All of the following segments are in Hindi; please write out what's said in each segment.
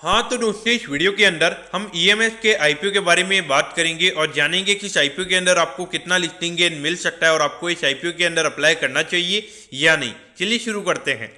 हाँ तो दोस्तों, इस वीडियो के अंदर हम ईएमएस के आईपीओ के बारे में बात करेंगे और जानेंगे कि इस आईपीओ के अंदर आपको कितना लिस्टिंग गेन मिल सकता है और आपको इस आईपीओ के अंदर अप्लाई करना चाहिए या नहीं। चलिए शुरू करते हैं।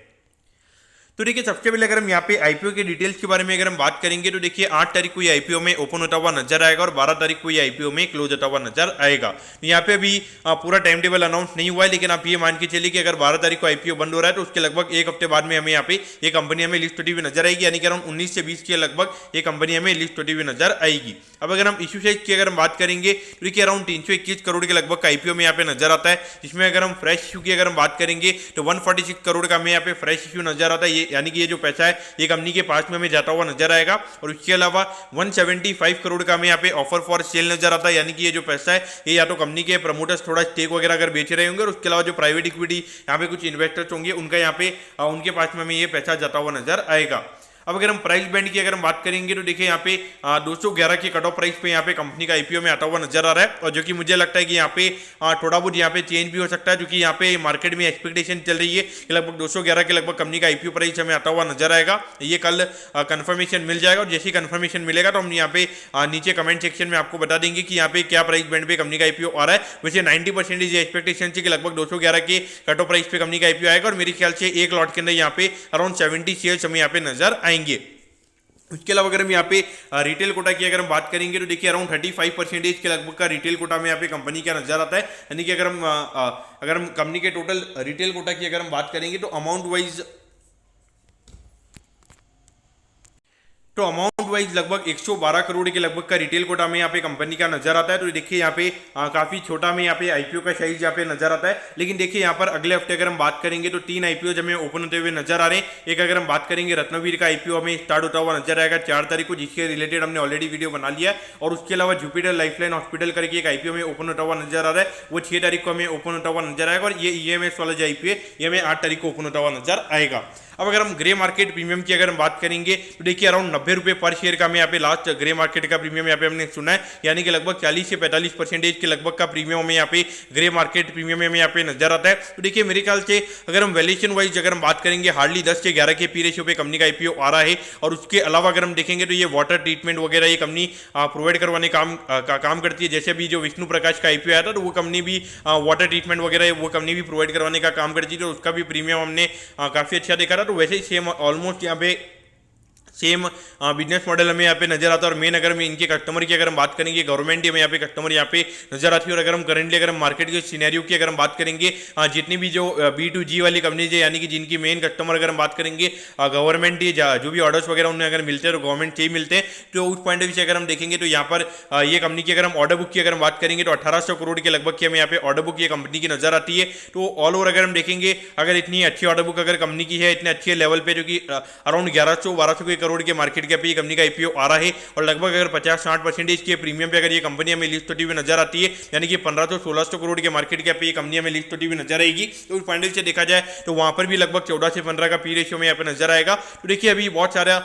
तो देखिए, सबसे पहले अगर हम यहाँ पे आईपीओ के डिटेल्स के बारे में अगर हम बात करेंगे तो देखिए 8 तारीख को ये आईपीओ में ओपन होता हुआ नजर आएगा और 12 तारीख को ये आईपीओ में क्लोज होता हुआ नजर आएगा। तो यहाँ पे अभी पूरा टाइम टेबल अनाउंस नहीं हुआ है, लेकिन आप ये मान के चलिए कि अगर 12 तारीख को आईपीओ बंद हो रहा है तो उसके लगभग एक हफ्ते बाद में हमें यहाँ पे ये कंपनी हमें लिस्ट होती हुई नजर आएगी, यानी कि अराउंड 19 से 20 के लगभग ये कंपनी हमें लिस्ट होती हुई नजर आएगी। अब अगर हम इशू साइज की अगर हम बात करेंगे तो देखिए अराउंड 321 करोड़ के लगभग का आईपीओ में यहाँ पे नजर आता है, जिसमें अगर हम फ्रेश इशू की अगर हम बात करेंगे तो 146 करोड़ का हमें यहाँ पे फ्रेश इशू नजर आता है। ये यानी कि ये जो पैसा है ये कंपनी के पास में हमें जाता हुआ नजर आएगा। और उसके अलावा 175 करोड़ का हमें यहाँ पे ऑफर फॉर सेल नजर आता है, यानी कि ये जो पैसा है ये या तो कंपनी के प्रमोटर्स थोड़ा स्टेक वगैरह अगर बेच रहे होंगे और उसके अलावा जो प्राइवेट इक्विटी यहाँ पे कुछ इन्वेस्टर्स होंगे उनका यहाँ पे उनके पास में हमें ये पैसा जाता हुआ नजर आएगा। अब अगर हम प्राइस बैंड की अगर हम बात करेंगे तो देखिए यहाँ पे 211 के कट ऑफ प्राइस पे यहाँ पे कंपनी का आईपीओ में आता हुआ नजर आ रहा है, और जो कि मुझे लगता है कि यहाँ पे थोड़ा बहुत यहाँ पे चेंज भी हो सकता है, क्योंकि यहाँ पे मार्केट में एक्सपेक्टेशन चल रही है कि लगभग 211 के लगभग कंपनी का आईपीओ प्राइस हमें आता हुआ नजर आएगा। ये कल कंफर्मेशन मिल जाएगा और जैसे ही कंफर्मेशन मिलेगा तो हम यहाँ पे नीचे कमेंट सेक्शन में आपको बता देंगे कि यहाँ पे क्या प्राइस बैंड पे कंपनी का आईपीओ आ रहा है। वैसे 90% ये एक्सपेक्टेशन थी कि लगभग 211 के कट ऑफ प्राइस पे कंपनी का आईपीओ आएगा और मेरे ख्याल से एक लॉट के अंदर यहाँ पे अराउंड 70 शेयर्स हमें यहाँ पे नजर आएंगे। उसके अलावा अगर हम यहाँ पे रिटेल कोटा की अगर हम बात करेंगे तो देखिए अराउंड 35% के लगभग का रिटेल कोटा में यहाँ पे कंपनी का नजर आता है, यानी कि अगर हम कंपनी के टोटल रिटेल कोटा की अगर हम बात करेंगे तो अमाउंट वाइज लगभग 112 करोड़ के लगभग का रिटेल कोटा में यहाँ पे कंपनी का नजर आता है। तो देखिए यहाँ पे काफी छोटा में यहाँ पे आईपीओ का साइज यहाँ पे नजर आता है, लेकिन देखिए यहाँ पर अगले हफ्ते अगर हम बात करेंगे तो 3 आईपीओ हमें ओपन होते हुए नजर आ रहे हैं। एक अगर हम बात करेंगे रत्नवीर का आईपीओ हमें स्टार्ट होता हुआ नजर आएगा 4 तारीख को, जिसके रिलेटेड हमने ऑलरेडी वीडियो बना लिया है। और उसके अलावा जुपिटर लाइफलाइन हॉस्पिटल करके एक आईपीओ में ओपन होता हुआ नजर आ रहा है, वो 6 तारीख को हमें ओपन होता हुआ नजर आएगा। और ये ईएमएस वाला जो आईपीओ है ये हमें 8 तारीख को ओपन होता हुआ नजर आएगा। अब अगर हम ग्रे मार्केट प्रीमियम की अगर हम बात करेंगे तो देखिए अराउंड 90 रुपये पर शेयर का हमें यहाँ पे लास्ट ग्रे मार्केट का प्रीमियम यहाँ पे हमने सुना है, यानी कि लगभग 40 से 45% के लगभग का प्रीमियम हमें यहाँ पे ग्रे मार्केट प्रीमियम में यहाँ पे नजर आता है। तो देखिए मेरे ख्याल से अगर हम वैल्यूएशन वाइज अगर हम बात करेंगे हार्डली 10 से 11 के पी रेशियो पे कंपनी का आईपीओ आ रहा है। और उसके अलावा अगर हम देखेंगे तो ये वाटर ट्रीटमेंट वगैरह ये कंपनी प्रोवाइड करवाने का काम करती है। जैसे अभी जो विष्णु प्रकाश का आईपीओ आया था तो वो कंपनी भी वाटर ट्रीटमेंट वगैरह वो कंपनी भी प्रोवाइड करवाने का काम करती थी, तो उसका भी प्रीमियम हमने काफ़ी अच्छा देखा था। तो वैसे ही सेम ऑलमोस्ट यहाँ पे सेम बिजनेस मॉडल हमें यहाँ पे नजर आता है। और मेन अगर मैं इनके कस्टमर की अगर हम बात करेंगे गवर्नमेंट हमें यहाँ पे कस्टमर यहाँ पे नजर आती है। और अगर हम करेंटली अगर हम मार्केट के सिनेरियो की अगर हम बात करेंगे जितनी भी जो B2G वाली कंपनीज है, यानी कि जिनकी मेन कस्टमर अगर हम बात करेंगे गवर्नमेंट जो भी ऑर्डर्स वगैरह उन्हें अगर मिलते हैं तो गवर्नमेंट से ही मिलते हैं, तो उस पॉइंट ऑफ व्यू से अगर हम देखेंगे तो यहाँ पर ये कंपनी की अगर हम ऑर्डर बुक की अगर हम बात करेंगे तो 1800 करोड़ के लगभग की हमें यहाँ पे ऑर्डर बुक ये कंपनी की नजर आती है। तो ऑल ओवर अगर हम देखेंगे अगर इतनी अच्छी ऑर्डर बुक अगर कंपनी की है इतने अच्छे लेवल पे, जो कि अराउंड 1100-1200 करोड़ के मार्केट कैप ये कंपनी का आईपीओ आ रहा है, और लगभग अगर 50-60% के प्रीमियम पे अगर ये कंपनी हमें लिस्ट होती हुई नजर आती है, यानी कि 1500-1600 करोड़ के मार्केट कैप पे ये कंपनी हमें लिस्ट होती हुई नजर आएगी। तो उस पॉइंट से देखा जाए तो वहां पर भी लगभग 14 से 15 का पी रेशियो में यहाँ पे नजर आएगा। तो देखिए अभी बहुत सारा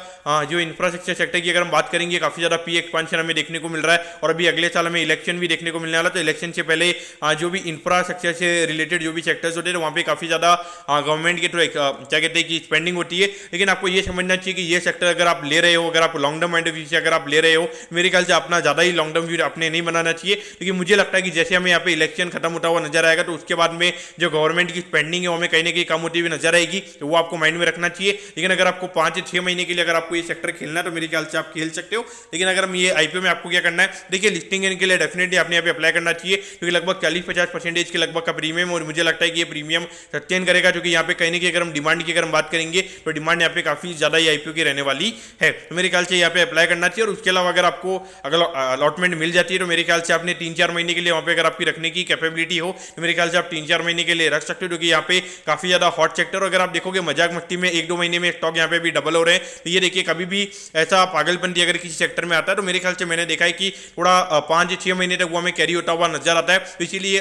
जो इंफ्रास्ट्रक्चर सेक्टर की अगर हम बात करेंगे काफी ज्यादा पी एक्सपांशन हमें देखने को मिल रहा है, और अभी अगले साल हमें इलेक्शन भी देखने को मिलने वाला। तो इलेक्शन से पहले जो भी इंफ्रास्ट्रक्चर से रिलेटेड जो भी सेक्टर्स होते हैं वहाँ पे काफी ज्यादा गवर्नमेंट के थ्रू क्या कहते हैं कि स्पेंडिंग होती है। लेकिन आपको ये समझना चाहिए कि ये सेक्टर अगर आप ले रहे हो, अगर आप long term point of view से अगर आप ले रहे हो, मेरे ख्याल से अपना ज्यादा ही लॉन्ग टर्म व्यू अपने नहीं बनाना चाहिए। क्योंकि मुझे लगता है कि जैसे हमें यहाँ पे इलेक्शन खत्म होता हुआ नजर आएगा तो उसके बाद में जो गवर्नमेंट की स्पेंडिंग है वो हमें कहीं ना कहीं कम होती हुई नजर आएगी, तो वो आपको माइंड में रखना चाहिए। लेकिन अगर आपको 5 से 6 महीने के लिए अगर आपको ये सेक्टर खेलना है तो मेरे ख्याल से आप खेल सकते हो। लेकिन अगर हम ये आईपीओ में आपको क्या करना है, देखिए लिस्टिंग के लिए डेफिनेटली आपने यहाँ पे अप्लाई करना चाहिए, क्योंकि लगभग 40-50% के लगभग का प्रीमियम, और मुझे लगता है कि ये प्रीमियम सस्टेन करेगा। क्योंकि यहाँ पे कहीं ना कहीं अगर हम डिमांड की अगर हम बात करेंगे तो डिमांड यहाँ पे काफी ज्यादा ही आईपीओ की रहने वाली है, तो मेरे ख्याल से यहाँ पे अप्लाई करना चाहिए। और उसके अलावा अगर आपको अगर अलॉटमेंट मिल जाती है तो मेरे ख्याल से आपने 3-4 महीने के लिए वहाँ पे अगर आपकी रखने की कैपेबिलिटी हो तो मेरे ख्याल से आप 3-4 महीने के लिए रख सकते हो, क्योंकि यहाँ पे काफी ज्यादा हॉट सेक्टर। अगर आप देखोगे मजाक मस्ती में 1-2 महीने में स्टॉक यहाँ पे भी डबल हो रहे हैं, तो ये देखिए कभी भी ऐसा पागलपंती अगर किसी सेक्टर में आता है तो मेरे ख्याल से मैंने देखा है कि थोड़ा 5 से 6 महीने तक वो हमें कैरी होता हुआ नजर आता है। तो इसीलिए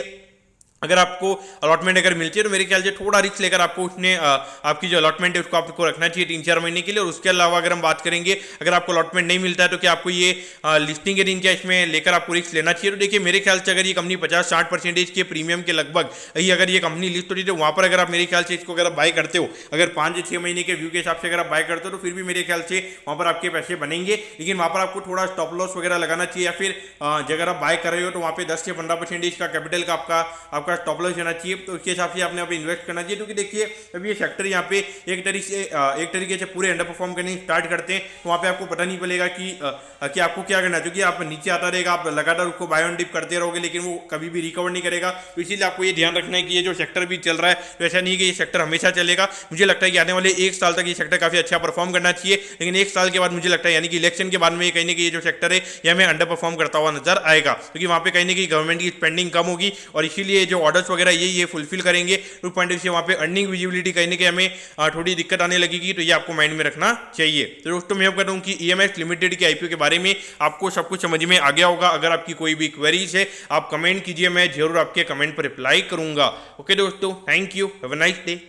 अगर आपको अलॉटमेंट अगर मिलती है तो मेरे ख्याल से थोड़ा रिस्क लेकर आपको उसने आपकी जो अलॉटमेंट है उसको आपको रखना चाहिए 3-4 महीने के लिए। और उसके अलावा अगर हम बात करेंगे, अगर आपको अलॉटमेंट नहीं मिलता है तो क्या आपको ये लिस्टिंग के दिन क्या इसमें लेकर आपको रिस्क लेना चाहिए? तो देखिए मेरे ख्याल से अगर ये कंपनी 50-60% के प्रीमियम के लगभग ही अगर ये कंपनी लिस्ट होती है तो वहाँ पर अगर आप मेरे ख्याल से इसको अगर बाय करते हो, अगर 5 या 6 महीने के व्यू के हिसाब से अगर आप बाय करते हो तो फिर भी मेरे ख्याल से वहाँ पर आपके पैसे बनेंगे। लेकिन वहाँ पर आपको थोड़ा स्टॉप लॉस वगैरह लगाना चाहिए, या फिर अगर आप बाय कर रहे हो तो वहाँ पे 10 से 15% का कैपिटल का आपका स्टॉप लॉस रहना चाहिए। तो उसके हिसाब से आपने यहाँ पे इन्वेस्ट करना चाहिए, क्योंकि देखिए अभी ये सेक्टर यहाँ पे एक तरीके से पूरे अंडर परफॉर्म करने स्टार्ट करते हैं तो वहाँ पे आपको पता नहीं पड़ेगा कि आपको क्या करना है, क्योंकि आप नीचे आता रहेगा, आप लगातार उसको बाय ऑन डिप करते रहोगे लेकिन वो कभी भी रिकवर नहीं करेगा। तो इसीलिए आपको ये ध्यान रखना है कि ये जो सेक्टर भी चल रहा है तो ऐसा नहीं है कि ये सेक्टर हमेशा चलेगा। मुझे लगता है कि आने वाले 1 साल तक ये सेक्टर काफी अच्छा परफॉर्म करना चाहिए, लेकिन 1 साल के बाद मुझे लगता है यानी कि इलेक्शन के बाद में कहीं ना कहीं ये जो सेक्टर है ये हमें अंडर परफॉर्म करता हुआ नजर आएगा, क्योंकि वहाँ पे कहीं ना कहीं गवर्नमेंट की स्पेंडिंग कम होगी और इसीलिए जो ऑर्डर्स वगैरह ये फुलफिल करेंगे। तो पॉइंट से वहाँ पे अर्निंग विजिबिलिटी कहीं ना कहीं हमें थोड़ी दिक्कत आने लगेगी, तो ये आपको माइंड में रखना चाहिए। तो दोस्तों मैं कहता हूँ कि EMS लिमिटेड के IPO के बारे में आपको सब कुछ समझ में आ गया होगा। अगर आपकी कोई भी क्वेरीज है आप कमेंट कीजिए, मैं जरूर आपके कमेंट पर रिप्लाई करूंगा। ओके दोस्तों, thank you, have a nice day.